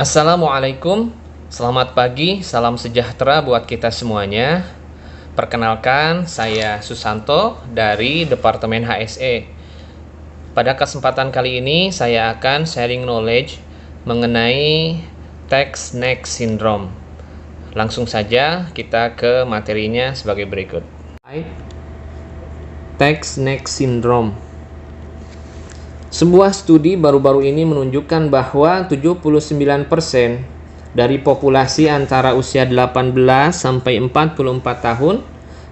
Assalamualaikum, selamat pagi, salam sejahtera buat kita semuanya. Perkenalkan, saya Susanto dari Departemen HSE. Pada kesempatan kali ini, saya akan sharing knowledge mengenai text neck syndrome. Langsung saja kita ke materinya sebagai berikut. Text neck syndrome. Sebuah studi baru-baru ini menunjukkan bahwa 79% dari populasi antara usia 18 sampai 44 tahun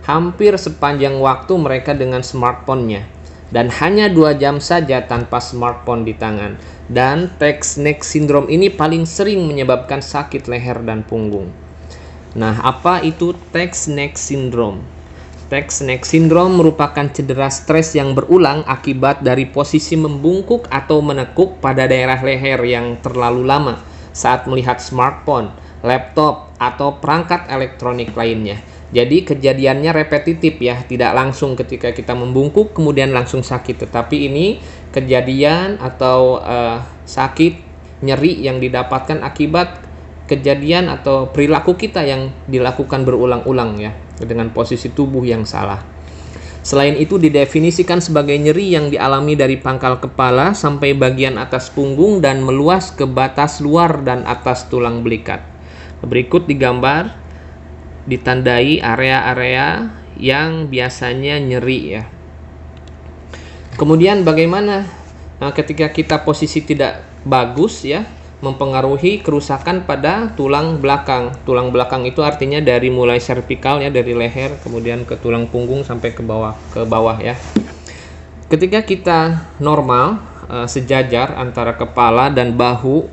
hampir sepanjang waktu mereka dengan smartphone-nya dan hanya 2 jam saja tanpa smartphone di tangan. Dan text neck syndrome ini paling sering menyebabkan sakit leher dan punggung. Nah, apa itu text neck syndrome? Text neck syndrome merupakan cedera stres yang berulang akibat dari posisi membungkuk atau menekuk pada daerah leher yang terlalu lama saat melihat smartphone, laptop, atau perangkat elektronik lainnya. Jadi kejadiannya repetitif ya, tidak langsung ketika kita membungkuk kemudian langsung sakit, tetapi ini kejadian atau sakit, nyeri yang didapatkan akibat kejadian atau perilaku kita yang dilakukan berulang-ulang ya, dengan posisi tubuh yang salah. Selain itu didefinisikan sebagai nyeri yang dialami dari pangkal kepala sampai bagian atas punggung dan meluas ke batas luar dan atas tulang belikat. Berikut digambar ditandai area-area yang biasanya nyeri ya. Kemudian bagaimana ketika kita posisi tidak bagus ya, mempengaruhi kerusakan pada tulang belakang. Tulang belakang itu artinya dari mulai servikal ya, dari leher kemudian ke tulang punggung sampai ke bawah ya. Ketika kita normal sejajar antara kepala dan bahu,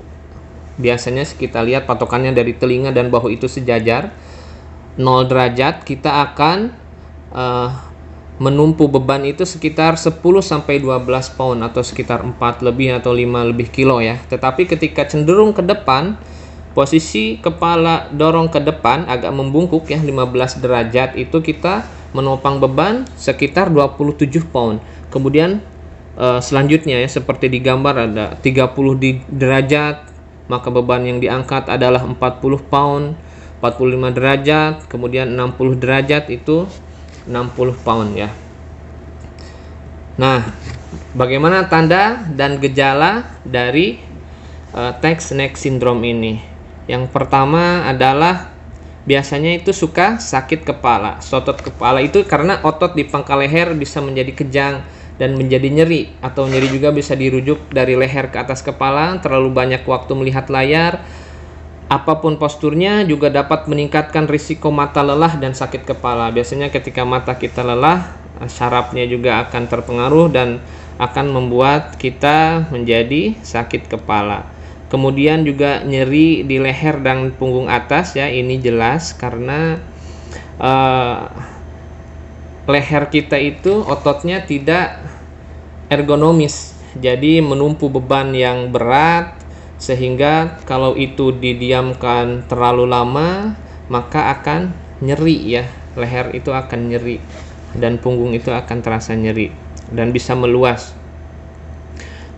biasanya kita lihat patokannya dari telinga dan bahu itu sejajar 0 derajat, kita akan menumpu beban itu sekitar 10-12 pound atau sekitar 4 lebih atau 5 lebih kilo ya. Tetapi ketika cenderung ke depan, posisi kepala dorong ke depan agak membungkuk ya 15 derajat, itu kita menopang beban sekitar 27 pound. Kemudian selanjutnya ya, seperti digambar ada 30 derajat, maka beban yang diangkat adalah 40 pound, 45 derajat, kemudian 60 derajat itu 60 pound ya. Nah, bagaimana tanda dan gejala dari text neck syndrome ini? Yang pertama adalah biasanya itu suka sakit kepala. Otot kepala itu karena otot di pangkal leher bisa menjadi kejang dan menjadi nyeri, atau nyeri juga bisa dirujuk dari leher ke atas kepala, terlalu banyak waktu melihat layar. Apapun posturnya juga dapat meningkatkan risiko mata lelah dan sakit kepala. Biasanya ketika mata kita lelah, syarafnya juga akan terpengaruh dan akan membuat kita menjadi sakit kepala. Kemudian juga nyeri di leher dan punggung atas ya, ini jelas karena leher kita itu ototnya tidak ergonomis. Jadi menumpu beban yang berat, sehingga kalau itu didiamkan terlalu lama maka akan nyeri ya, leher itu akan nyeri dan punggung itu akan terasa nyeri dan bisa meluas.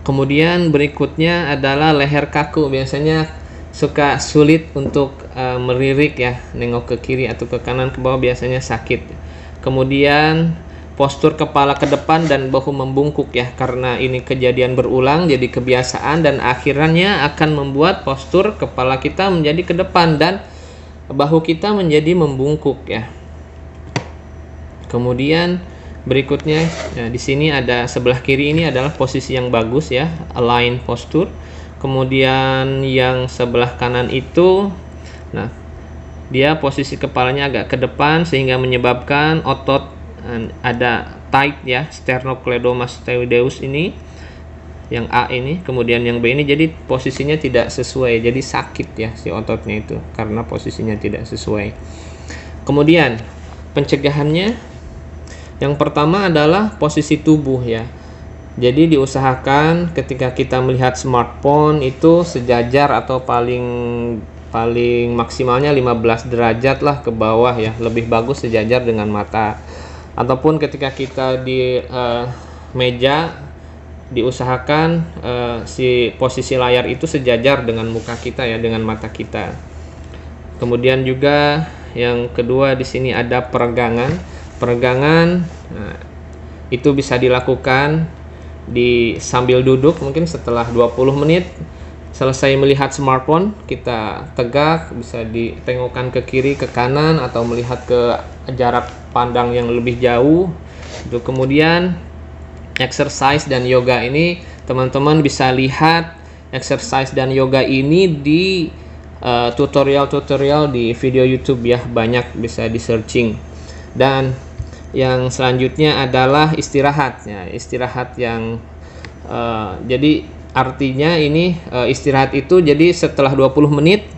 Kemudian berikutnya adalah leher kaku, biasanya suka sulit untuk melirik ya, nengok ke kiri atau ke kanan ke bawah, biasanya sakit. Kemudian postur kepala ke depan dan bahu membungkuk ya, karena ini kejadian berulang jadi kebiasaan dan akhirnya akan membuat postur kepala kita menjadi ke depan dan bahu kita menjadi membungkuk ya. Kemudian berikutnya ya, di sini ada sebelah kiri ini adalah posisi yang bagus ya, align postur. Kemudian yang sebelah kanan itu, nah dia posisi kepalanya agak ke depan sehingga menyebabkan otot ada tight ya, sternocleidomastoideus ini yang A ini, kemudian yang B ini, jadi posisinya tidak sesuai, jadi sakit ya si ototnya itu karena posisinya tidak sesuai. Kemudian pencegahannya, yang pertama adalah posisi tubuh ya. Jadi diusahakan ketika kita melihat smartphone itu sejajar atau paling maksimalnya 15 derajat lah ke bawah ya, lebih bagus sejajar dengan mata. Ataupun ketika kita di meja diusahakan si posisi layar itu sejajar dengan muka kita ya, dengan mata kita. Kemudian juga yang kedua di sini ada peregangan. Nah, itu bisa dilakukan sambil duduk, mungkin setelah 20 menit selesai melihat smartphone, kita tegak, bisa ditengokkan ke kiri, ke kanan, atau melihat ke jarak pandang yang lebih jauh. Itu kemudian exercise dan yoga ini, teman-teman bisa lihat exercise dan yoga ini di tutorial-tutorial di video YouTube ya, banyak, bisa di searching. Dan yang selanjutnya adalah istirahat ya, istirahat yang jadi artinya ini istirahat itu jadi setelah 20 menit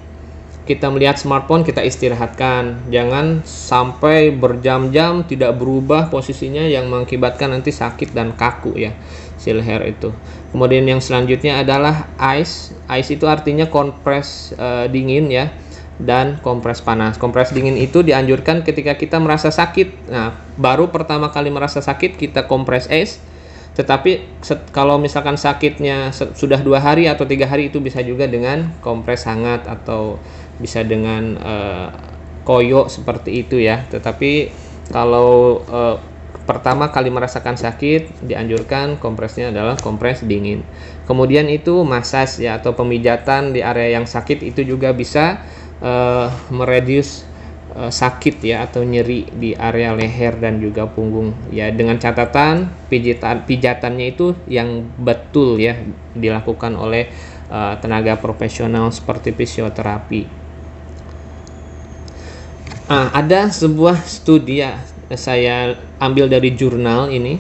kita melihat smartphone, kita istirahatkan, jangan sampai berjam-jam tidak berubah posisinya yang mengakibatkan nanti sakit dan kaku ya si leher itu. Kemudian yang selanjutnya adalah ice itu artinya kompres dingin ya, dan kompres panas. Kompres dingin itu dianjurkan ketika kita merasa sakit. Nah, baru pertama kali merasa sakit kita kompres es. Tetapi kalau misalkan sakitnya sudah 2 hari atau 3 hari, itu bisa juga dengan kompres hangat atau bisa dengan koyo seperti itu ya. Tetapi kalau pertama kali merasakan sakit, dianjurkan kompresnya adalah kompres dingin. Kemudian itu massage ya, atau pemijatan di area yang sakit, itu juga bisa mereduce sakit ya, atau nyeri di area leher dan juga punggung ya, dengan catatan pijatannya itu yang betul ya, dilakukan oleh tenaga profesional seperti fisioterapi. Ada sebuah studi ya, saya ambil dari jurnal ini.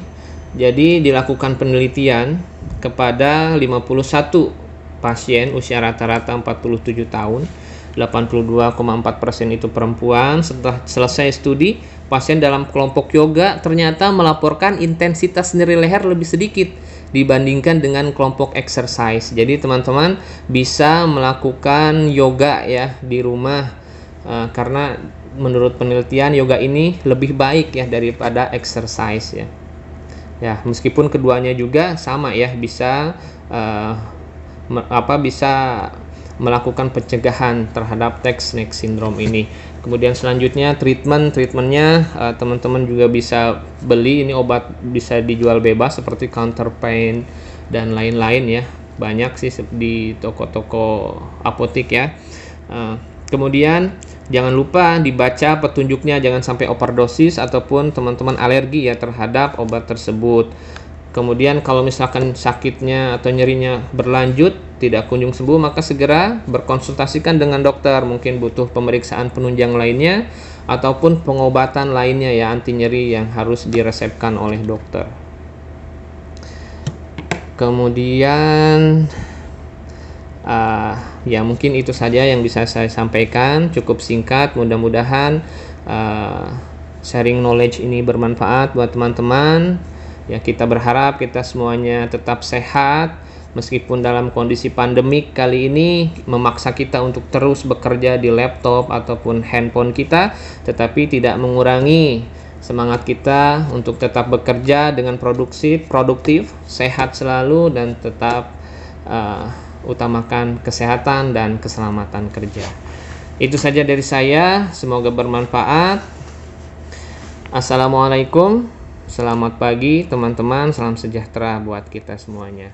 Jadi dilakukan penelitian kepada 51 pasien usia rata-rata 47 tahun. 82,4% itu perempuan. Setelah selesai studi, pasien dalam kelompok yoga ternyata melaporkan intensitas nyeri leher lebih sedikit dibandingkan dengan kelompok exercise. Jadi teman-teman bisa melakukan yoga ya di rumah, karena menurut penelitian yoga ini lebih baik ya daripada exercise ya. Ya, meskipun keduanya juga sama ya, bisa bisa melakukan pencegahan terhadap text neck syndrome ini. Kemudian selanjutnya treatmentnya teman-teman juga bisa beli, ini obat bisa dijual bebas seperti counter pain dan lain-lain ya, banyak sih di toko-toko apotik ya. Kemudian jangan lupa dibaca petunjuknya, jangan sampai overdosis ataupun teman-teman alergi ya terhadap obat tersebut. Kemudian kalau misalkan sakitnya atau nyerinya berlanjut, tidak kunjung sembuh, maka segera berkonsultasikan dengan dokter. Mungkin butuh pemeriksaan penunjang lainnya ataupun pengobatan lainnya ya, anti nyeri yang harus diresepkan oleh dokter. Kemudian ya mungkin itu saja yang bisa saya sampaikan, cukup singkat. Mudah-mudahan sharing knowledge ini bermanfaat buat teman-teman. Ya, kita berharap kita semuanya tetap sehat meskipun dalam kondisi pandemik kali ini memaksa kita untuk terus bekerja di laptop ataupun handphone kita, tetapi tidak mengurangi semangat kita untuk tetap bekerja dengan produktif, sehat selalu, dan tetap utamakan kesehatan dan keselamatan kerja. Itu saja dari saya, semoga bermanfaat. Assalamualaikum. Selamat pagi teman-teman, salam sejahtera buat kita semuanya.